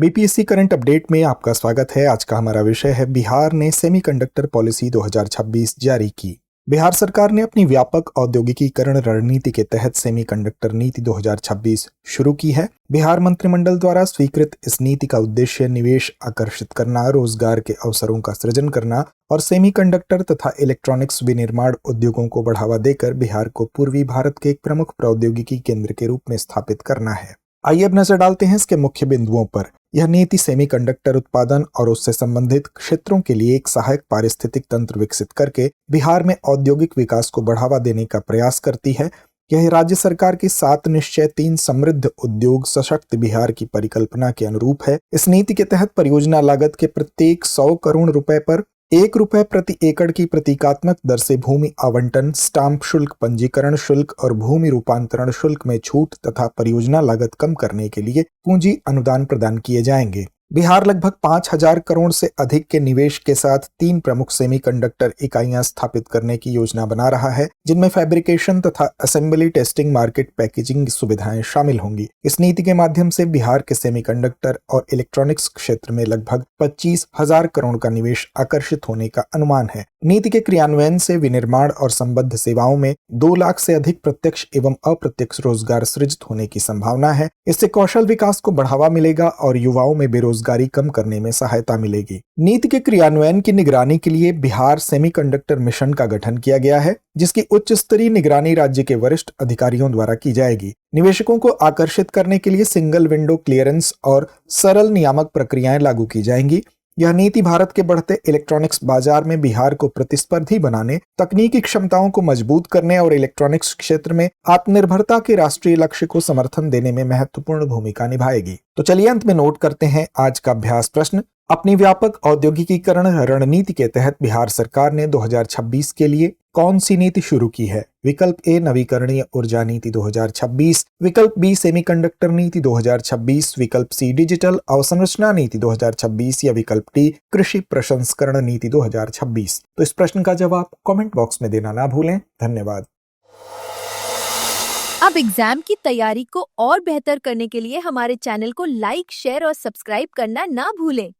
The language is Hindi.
बीपीएससी करंट अपडेट में आपका स्वागत है। आज का हमारा विषय है बिहार ने सेमीकंडक्टर पॉलिसी 2026 जारी की। बिहार सरकार ने अपनी व्यापक औद्योगिकीकरण रणनीति के तहत सेमीकंडक्टर नीति 2026 शुरू की है। बिहार मंत्रिमंडल द्वारा स्वीकृत इस नीति का उद्देश्य निवेश आकर्षित करना, रोजगार के अवसरों का सृजन करना और सेमीकंडक्टर तथा इलेक्ट्रॉनिक्स विनिर्माण उद्योगों को बढ़ावा देकर बिहार को पूर्वी भारत के एक प्रमुख प्रौद्योगिकी केंद्र के रूप में स्थापित करना है। आइए अब नजर डालते हैं इसके मुख्य बिंदुओं पर। यह नीति सेमीकंडक्टर उत्पादन और उससे संबंधित क्षेत्रों के लिए एक सहायक पारिस्थितिक तंत्र विकसित करके बिहार में औद्योगिक विकास को बढ़ावा देने का प्रयास करती है। यह राज्य सरकार की 7 निश्चय 3 समृद्ध उद्योग सशक्त बिहार की परिकल्पना के अनुरूप है। इस नीति के तहत परियोजना लागत के प्रत्येक 100 करोड़ रुपए पर 1 रुपए प्रति एकड़ की प्रतीकात्मक दर से भूमि आवंटन, स्टाम्प शुल्क, पंजीकरण शुल्क और भूमि रूपांतरण शुल्क में छूट तथा परियोजना लागत कम करने के लिए पूंजी अनुदान प्रदान किए जाएंगे। बिहार लगभग 5,000 करोड़ से अधिक के निवेश के साथ 3 प्रमुख सेमीकंडक्टर इकाइयां स्थापित करने की योजना बना रहा है, जिनमें फैब्रिकेशन तथा असेंबली, टेस्टिंग, मार्केट, पैकेजिंग सुविधाएं शामिल होंगी। इस नीति के माध्यम से बिहार के सेमीकंडक्टर और इलेक्ट्रॉनिक्स क्षेत्र में लगभग 25,000 करोड़ का निवेश आकर्षित होने का अनुमान है। नीति के क्रियान्वयन से विनिर्माण और संबद्ध सेवाओं में 2 लाख से अधिक प्रत्यक्ष एवं अप्रत्यक्ष रोजगार सृजित होने की संभावना है। इससे कौशल विकास को बढ़ावा मिलेगा और युवाओं में बेरोजगारी कम करने में सहायता मिलेगी। नीति के क्रियान्वयन की निगरानी के लिए बिहार सेमीकंडक्टर मिशन का गठन किया गया है, जिसकी उच्च स्तरीय निगरानी राज्य के वरिष्ठ अधिकारियों द्वारा की जाएगी। निवेशकों को आकर्षित करने के लिए सिंगल विंडो क्लियरेंस और सरल नियामक प्रक्रियाएं लागू की जाएंगी। यह नीति भारत के बढ़ते इलेक्ट्रॉनिक्स बाजार में बिहार को प्रतिस्पर्धी बनाने, तकनीकी क्षमताओं को मजबूत करने और इलेक्ट्रॉनिक्स क्षेत्र में आत्मनिर्भरता के राष्ट्रीय लक्ष्य को समर्थन देने में महत्वपूर्ण भूमिका निभाएगी। तो चलिए अंत में नोट करते हैं आज का अभ्यास प्रश्न। अपनी व्यापक औद्योगिकीकरण रणनीति के तहत बिहार सरकार ने 2026 के लिए कौन सी नीति शुरू की है? विकल्प ए नवीकरणीय ऊर्जा नीति 2026, विकल्प बी सेमीकंडक्टर नीति 2026, विकल्प सी डिजिटल अवसंरचना नीति 2026 या विकल्प डी कृषि प्रसंस्करण नीति 2026। तो इस प्रश्न का जवाब कमेंट बॉक्स में देना ना भूलें। धन्यवाद। अब एग्जाम की तैयारी को और बेहतर करने के लिए हमारे चैनल को लाइक, शेयर और सब्सक्राइब करना ना भूलें।